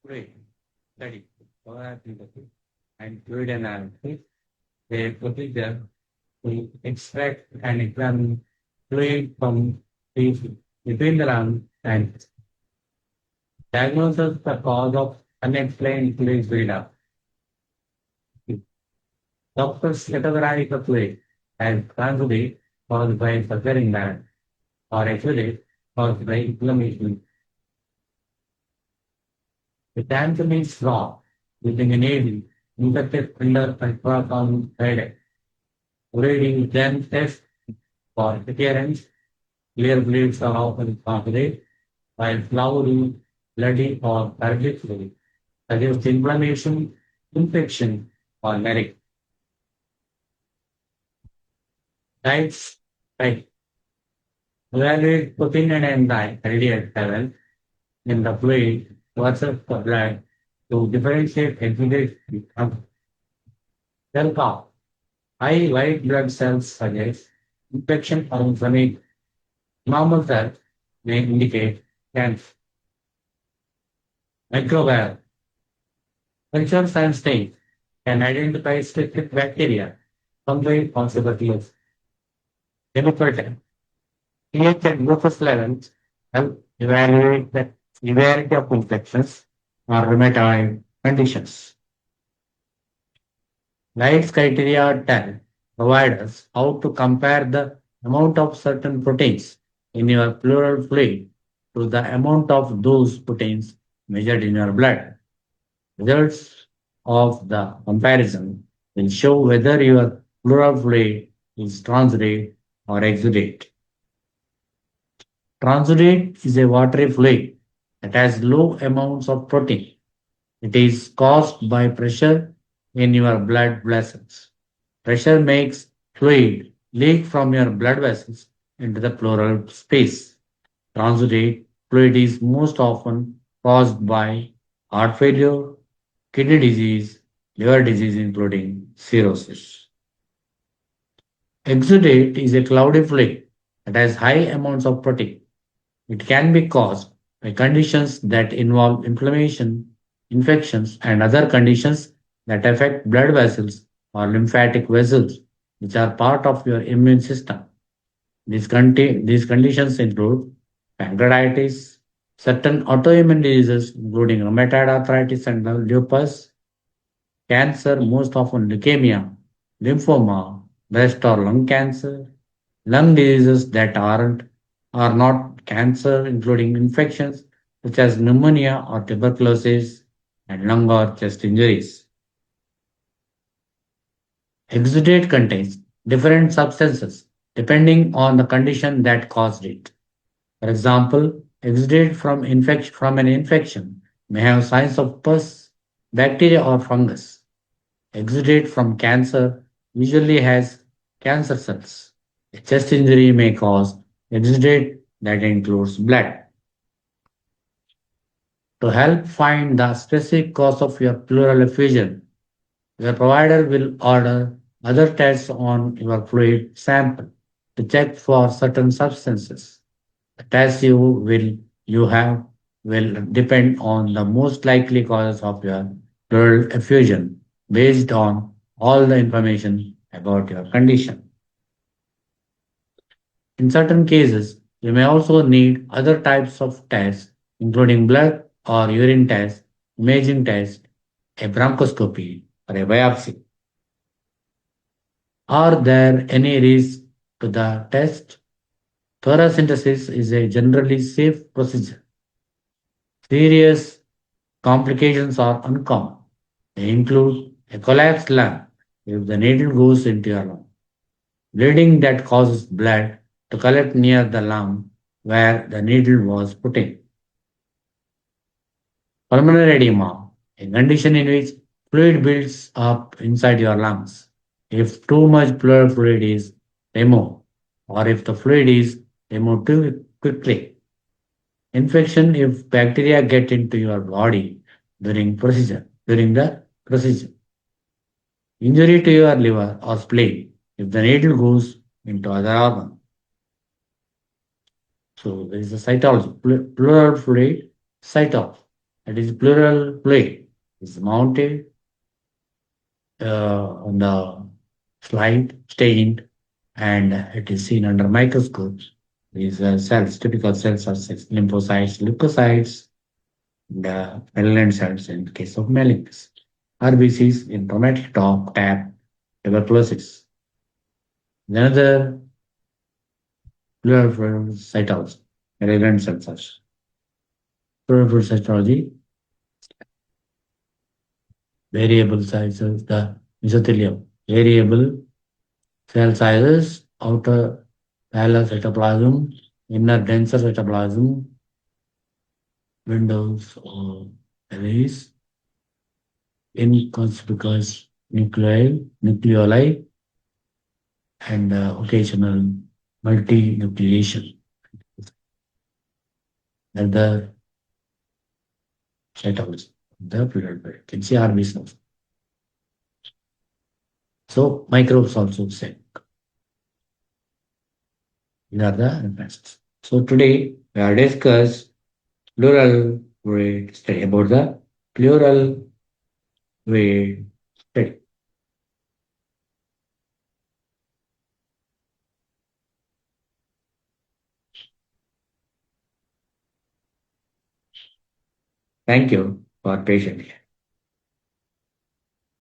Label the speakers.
Speaker 1: fluid study, coagulability, and fluid analysis. A procedure to extract and examine fluid from space between the lungs and diagnoses the cause of unexplained fluid buildup. Doctors categorize the fluid as transudate caused by suffering gland or exudate caused by inflammation. The anatomy is raw, using an needle injected under ultrasound guidance. Reading then test for appearance. Clear bleeds are often considered, while floury, bloody, or turgid fluid suggests inflammation, infection, or neuric. Diets right. Evaluate protein and enzyme LDL level in the fluid versus the blood to differentiate exudate from cell count. High white blood cells suggest infection or inflammation. Normal cells may indicate cancer. Microbiome. Cultures and stains can identify specific bacteria, fungi, or bacteria. Democratic. pH and glucose levels help evaluate the severity of infections or rheumatoid conditions. Lights criteria 10 provide us how to compare the amount of certain proteins in your pleural fluid to the amount of those proteins measured in your blood. Results of the comparison will show whether your pleural fluid is transudate or exudate. Transudate is a watery fluid that has low amounts of protein. It is caused by pressure in your blood vessels. Pressure makes fluid leak from your blood vessels into the pleural space. Transudate fluid is most often caused by heart failure, kidney disease, liver disease, including cirrhosis. Exudate is a cloudy fluid that has high amounts of protein. It can be caused by conditions that involve inflammation, infections, and other conditions that affect blood vessels or lymphatic vessels, which are part of your immune system. These conditions include pancreatitis, certain autoimmune diseases, including rheumatoid arthritis and lupus, cancer, most often leukemia, lymphoma, breast or lung cancer, lung diseases that are not cancer, including infections such as pneumonia or tuberculosis, and lung or chest injuries. Exudate contains different substances depending on the condition that caused it. For example, exudate from an infection may have signs of pus, bacteria, or fungus. Exudate from cancer usually has cancer cells. A chest injury may cause exudate that includes blood. To help find the specific cause of your pleural effusion, your provider will order other tests on your fluid sample to check for certain substances. The tests you have will depend on the most likely causes of your pleural effusion based on all the information about your condition. In certain cases, you may also need other types of tests, including blood or urine tests, imaging tests, a bronchoscopy, or a biopsy. Are there any risks to the test? Thoracentesis is a generally safe procedure. Serious complications are uncommon. They include a collapsed lung if the needle goes into your lung, bleeding that causes blood to collect near the lung where the needle was put in, pulmonary edema, a condition in which fluid builds up inside your lungs. If too much pleural fluid is removed, or if the fluid is removed too quickly. Infection if bacteria get into your body during the procedure. Injury to your liver or spleen if the needle goes into other organ. So there is a cytology, pleural fluid cytology. That is pleural plate is mounted on the slide, stained, and it is seen under microscopes. These cells, typical cells are lymphocytes, leukocytes, the malignant cells in case of malignancy. RBCs in traumatic tap, tuberculosis. Another pleural cytology, malignant cells. Pleural cytology, variable sizes, the mesothelium, variable cell sizes, outer paler cytoplasm, inner denser cytoplasm, windows or arrays, inconspicuous nucleoli, and occasional multinucleation. And the cytology, the period you can see RBCs. So microbes also same. These are the references. So today we are discuss plural weight study about the plural weight study. Thank you for patiently.